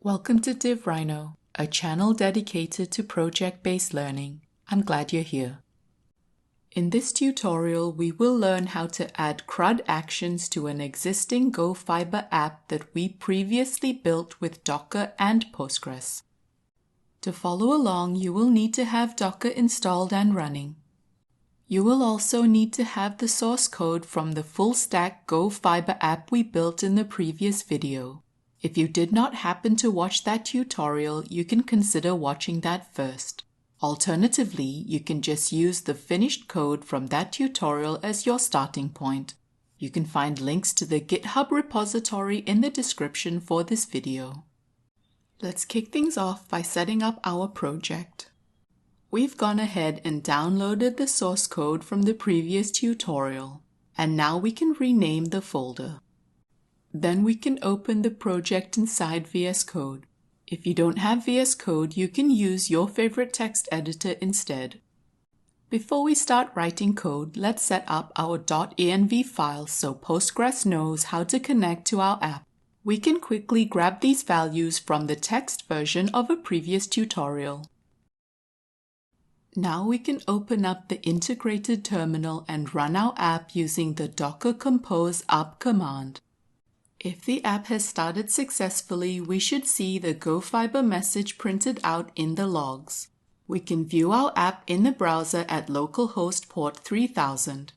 Welcome to Rhino, a channel dedicated to project-based learning. I'm glad you're here. In this tutorial, we will learn how to add CRUD actions to an existing Go Fiber app that we previously built with Docker and Postgres. To follow along, you will need to have Docker installed and running. You will also need to have the source code from the full-stack Go Fiber app we built in the previous video. If you did not happen to watch that tutorial, you can consider watching that first. Alternatively, you can just use the finished code from that tutorial as your starting point. You can find links to the GitHub repository in the description for this video. Let's kick things off by setting up our project. We've gone ahead and downloaded the source code from the previous tutorial, and now we can rename the folder. Then we can open the project inside VS Code. If you don't have VS Code, you can use your favorite text editor instead. Before we start writing code, let's set up our .env file so Postgres knows how to connect to our app. We can quickly grab these values from the text version of a previous tutorial. Now we can open up the integrated terminal and run our app using the docker compose up command. If the app has started successfully, we should see the Go Fiber message printed out in the logs. We can view our app in the browser at localhost port 3000.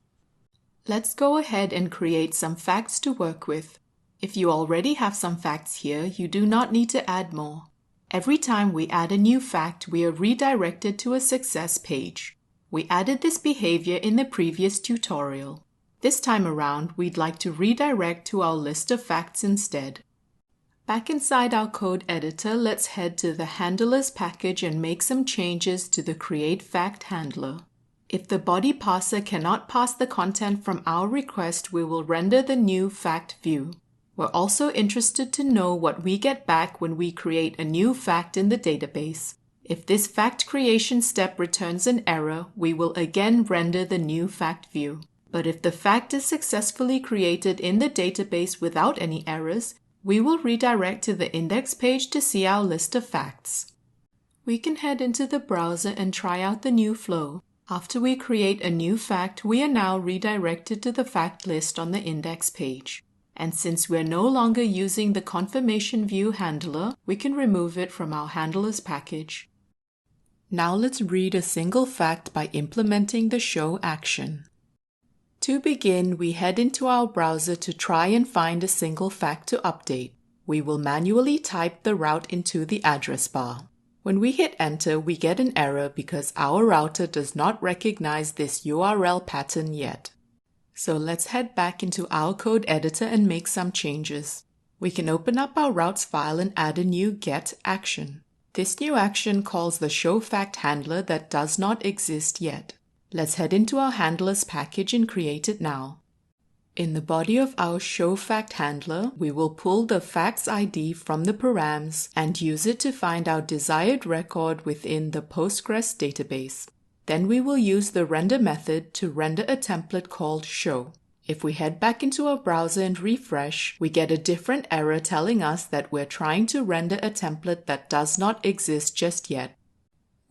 Let's go ahead and create some facts to work with. If you already have some facts here, you do not need to add more. Every time we add a new fact, we are redirected to a success page. We added this behavior in the previous tutorial. This time around, we'd like to redirect to our list of facts instead. Back inside our code editor, let's head to the handlers package and make some changes to the create fact handler. If the body parser cannot pass the content from our request, we will render the new fact view. We're also interested to know what we get back when we create a new fact in the database. If this fact creation step returns an error, we will again render the new fact view. But if the fact is successfully created in the database without any errors, we will redirect to the index page to see our list of facts. We can head into the browser and try out the new flow. After we create a new fact, we are now redirected to the fact list on the index page. And since we're no longer using the confirmation view handler, we can remove it from our handlers package. Now let's read a single fact by implementing the show action. To begin, we head into our browser to try and find a single fact to update. We will manually type the route into the address bar. When we hit enter, we get an error because our router does not recognize this URL pattern yet. So let's head back into our code editor and make some changes. We can open up our routes file and add a new get action. This new action calls the show fact handler that does not exist yet. Let's head into our handlers package and create it now. In the body of our show fact handler, we will pull the facts ID from the params and use it to find our desired record within the Postgres database. Then we will use the render method to render a template called show. If we head back into our browser and refresh, we get a different error telling us that we're trying to render a template that does not exist just yet.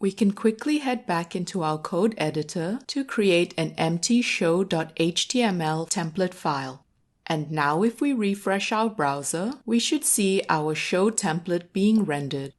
We can quickly head back into our code editor to create an empty show.html template file. And now if we refresh our browser, we should see our show template being rendered.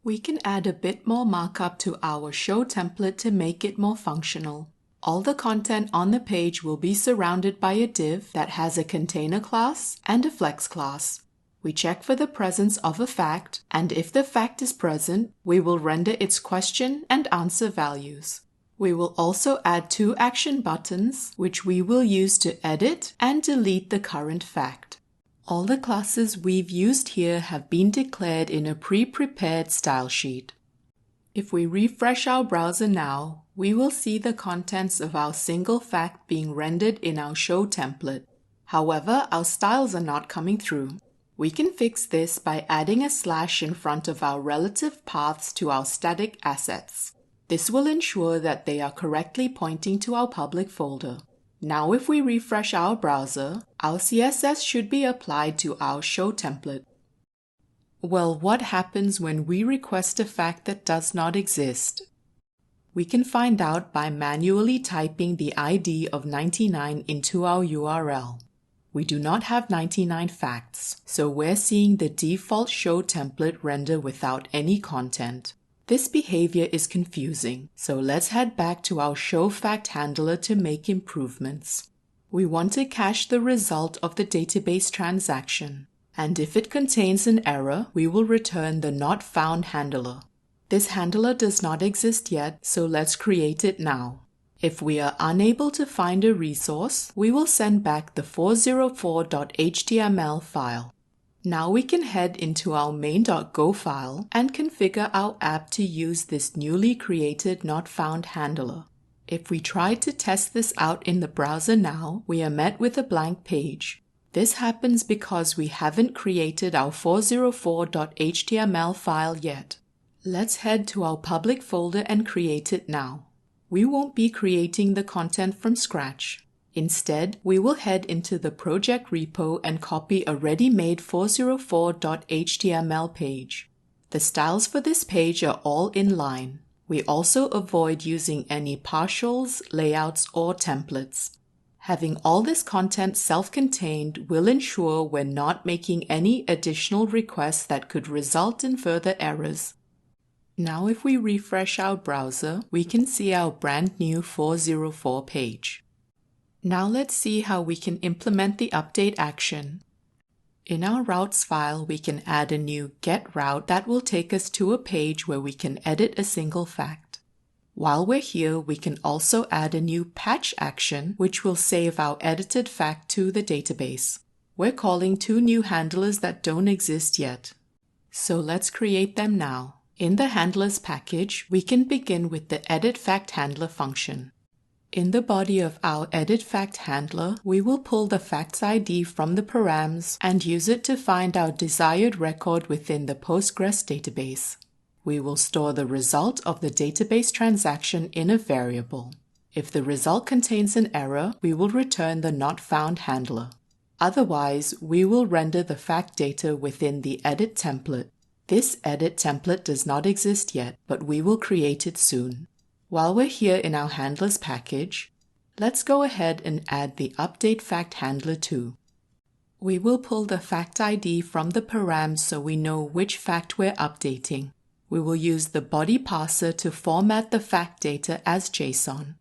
We can add a bit more markup to our show template to make it more functional. All the content on the page will be surrounded by a div that has a container class and a flex class. We check for the presence of a fact, and if the fact is present, we will render its question and answer values. We will also add two action buttons, which we will use to edit and delete the current fact. All the classes we've used here have been declared in a pre-prepared style sheet. If we refresh our browser now, we will see the contents of our single fact being rendered in our show template. However, our styles are not coming through. We can fix this by adding a slash in front of our relative paths to our static assets. This will ensure that they are correctly pointing to our public folder. Now if we refresh our browser, our CSS should be applied to our show template. Well, what happens when we request a fact that does not exist? We can find out by manually typing the ID of 99 into our URL. We do not have 99 facts, so we're seeing the default show template render without any content. This behavior is confusing, so let's head back to our show fact handler to make improvements. We want to cache the result of the database transaction, and if it contains an error, we will return the not found handler. This handler does not exist yet, so let's create it now. If we are unable to find a resource, we will send back the 404.html file. Now we can head into our main.go file and configure our app to use this newly created not found handler. If we try to test this out in the browser now, we are met with a blank page. This happens because we haven't created our 404.html file yet. Let's head to our public folder and create it now. We won't be creating the content from scratch. Instead, we will head into the project repo and copy a ready-made 404.html page. The styles for this page are all in line. We also avoid using any partials, layouts, or templates. Having all this content self-contained will ensure we're not making any additional requests that could result in further errors. Now if we refresh our browser, we can see our brand new 404 page. Now let's see how we can implement the update action. In our routes file, we can add a new get route that will take us to a page where we can edit a single fact. While we're here, we can also add a new patch action, which will save our edited fact to the database. We're calling two new handlers that don't exist yet. So let's create them now. In the handlers package, we can begin with the edit fact handler function. In the body of our edit fact handler, we will pull the fact's ID from the params and use it to find our desired record within the Postgres database. We will store the result of the database transaction in a variable. If the result contains an error, we will return the not found handler. Otherwise, we will render the fact data within the edit template. This edit template does not exist yet, but we will create it soon. While we're here in our handlers package, let's go ahead and add the update fact handler too. We will pull the fact ID from the params so we know which fact we're updating. We will use the body parser to format the fact data as JSON.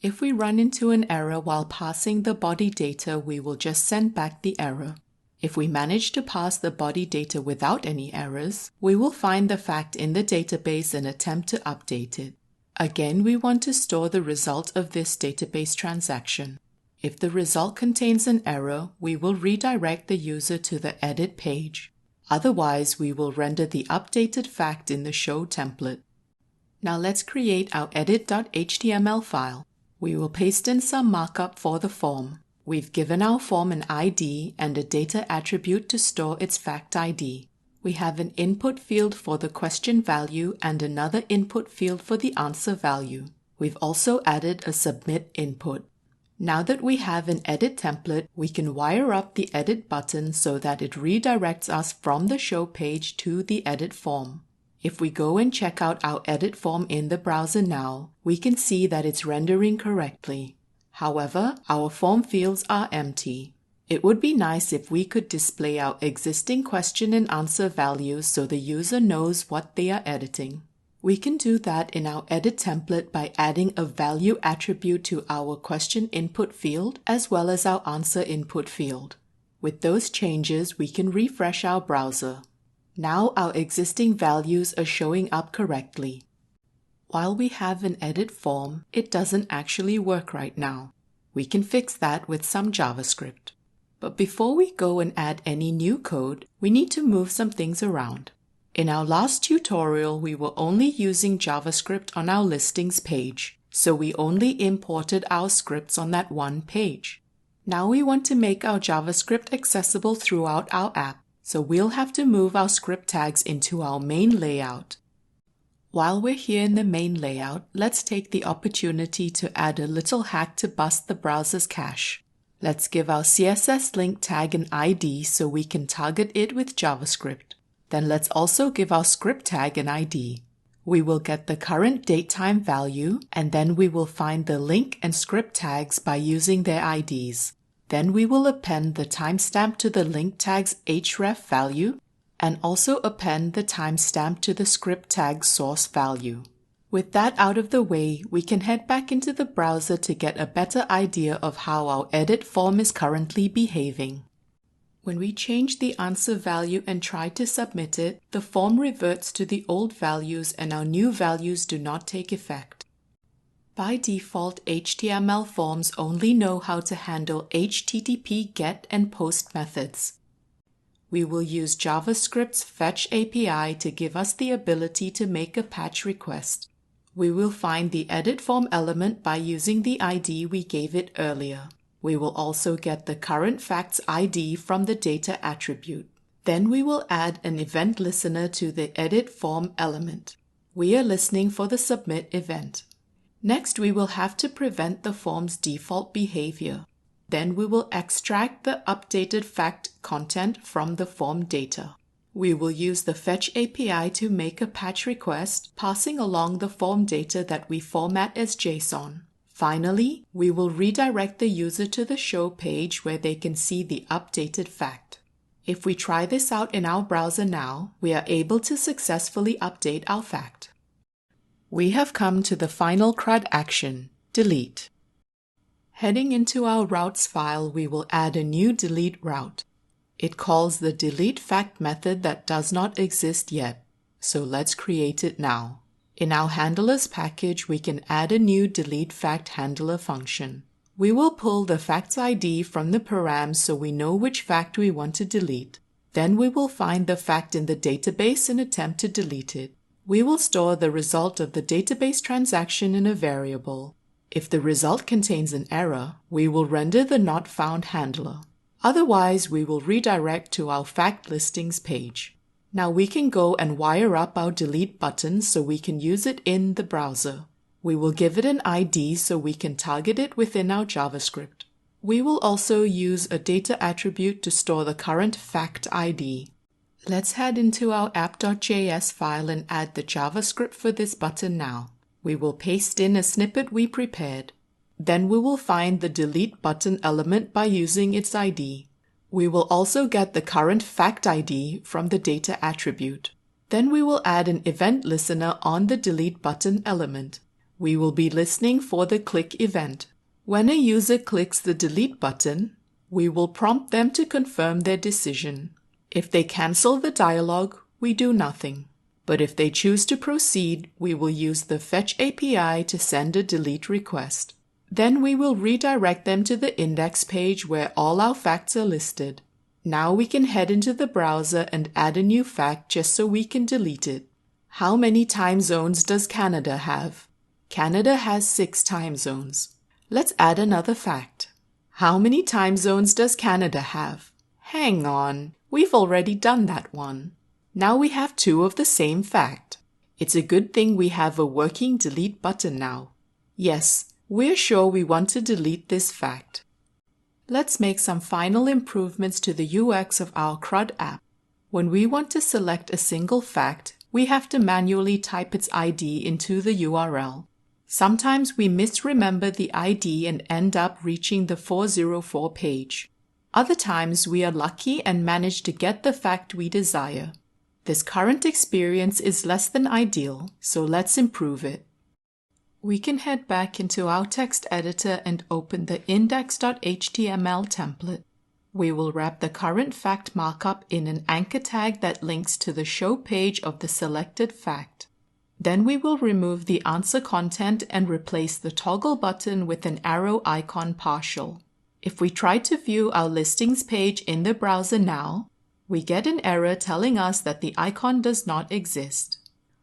If we run into an error while passing the body data, we will just send back the error. If we manage to pass the body data without any errors, we will find the fact in the database and attempt to update it. Again, we want to store the result of this database transaction. If the result contains an error, we will redirect the user to the edit page. Otherwise, we will render the updated fact in the show template. Now let's create our edit.html file. We will paste in some markup for the form. We've given our form an ID and a data attribute to store its fact ID. We have an input field for the question value and another input field for the answer value. We've also added a submit input. Now that we have an edit template, we can wire up the edit button so that it redirects us from the show page to the edit form. If we go and check out our edit form in the browser now, we can see that it's rendering correctly. However, our form fields are empty. It would be nice if we could display our existing question and answer values so the user knows what they are editing. We can do that in our edit template by adding a value attribute to our question input field as well as our answer input field. With those changes, we can refresh our browser. Now our existing values are showing up correctly. While we have an edit form, it doesn't actually work right now. We can fix that with some JavaScript. But before we go and add any new code, we need to move some things around. In our last tutorial, we were only using JavaScript on our listings page, so we only imported our scripts on that one page. Now we want to make our JavaScript accessible throughout our app, so we'll have to move our script tags into our main layout. While we're here in the main layout, let's take the opportunity to add a little hack to bust the browser's cache. Let's give our CSS link tag an ID so we can target it with JavaScript. Then let's also give our script tag an ID. We will get the current datetime value, and then we will find the link and script tags by using their IDs. Then we will append the timestamp to the link tag's href value, and also append the timestamp to the script tag's source value. With that out of the way, we can head back into the browser to get a better idea of how our edit form is currently behaving. When we change the answer value and try to submit it, the form reverts to the old values and our new values do not take effect. By default, HTML forms only know how to handle HTTP GET and POST methods. We will use JavaScript's Fetch API to give us the ability to make a patch request. We will find the edit form element by using the ID we gave it earlier. We will also get the current facts ID from the data attribute. Then we will add an event listener to the edit form element. We are listening for the submit event. Next, we will have to prevent the form's default behavior. Then we will extract the updated fact content from the form data. We will use the Fetch API to make a patch request, passing along the form data that we format as JSON. Finally, we will redirect the user to the show page where they can see the updated fact. If we try this out in our browser now, we are able to successfully update our fact. We have come to the final CRUD action, delete. Heading into our routes file, we will add a new delete route. It calls the delete fact method that does not exist yet, so let's create it now. In our handlers package, we can add a new delete fact handler function. We will pull the facts ID from the params so we know which fact we want to delete. Then we will find the fact in the database and attempt to delete it. We will store the result of the database transaction in a variable. If the result contains an error, we will render the not found handler. Otherwise, we will redirect to our fact listings page. Now we can go and wire up our delete button so we can use it in the browser. We will give it an ID so we can target it within our JavaScript. We will also use a data attribute to store the current fact ID. Let's head into our app.js file and add the JavaScript for this button now. We will paste in a snippet we prepared. Then we will find the delete button element by using its ID. We will also get the current fact ID from the data attribute. Then we will add an event listener on the delete button element. We will be listening for the click event. When a user clicks the delete button, we will prompt them to confirm their decision. If they cancel the dialog, we do nothing. But if they choose to proceed, we will use the Fetch API to send a delete request. Then we will redirect them to the index page where all our facts are listed. Now we can head into the browser and add a new fact just so we can delete it. How many time zones does Canada have? Canada has 6 time zones. Let's add another fact. How many time zones does Canada have? Hang on, we've already done that one. Now we have 2 of the same fact. It's a good thing we have a working delete button now. Yes, we're sure we want to delete this fact. Let's make some final improvements to the UX of our CRUD app. When we want to select a single fact, we have to manually type its ID into the URL. Sometimes we misremember the ID and end up reaching the 404 page. Other times we are lucky and manage to get the fact we desire. This current experience is less than ideal, so let's improve it. We can head back into our text editor and open the index.html template. We will wrap the current fact markup in an anchor tag that links to the show page of the selected fact. Then we will remove the answer content and replace the toggle button with an arrow icon partial. If we try to view our listings page in the browser now, we get an error telling us that the icon does not exist.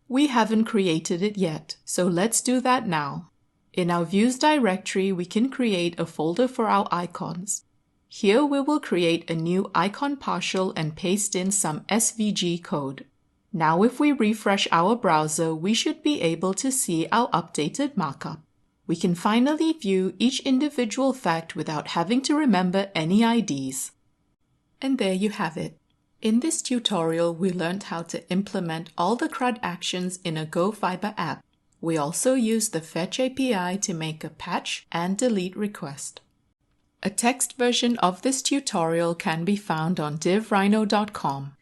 We haven't created it yet, so let's do that now. In our views directory, we can create a folder for our icons. Here we will create a new icon partial and paste in some SVG code. Now if we refresh our browser, we should be able to see our updated markup. We can finally view each individual fact without having to remember any IDs. And there you have it. In this tutorial, we learned how to implement all the CRUD actions in a Go Fiber app. We also used the Fetch API to make a patch and delete request. A text version of this tutorial can be found on divrhino.com,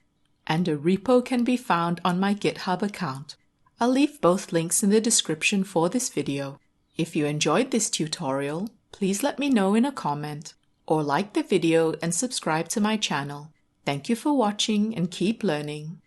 and a repo can be found on my GitHub account. I'll leave both links in the description for this video. If you enjoyed this tutorial, please let me know in a comment, or like the video and subscribe to my channel. Thank you for watching and keep learning.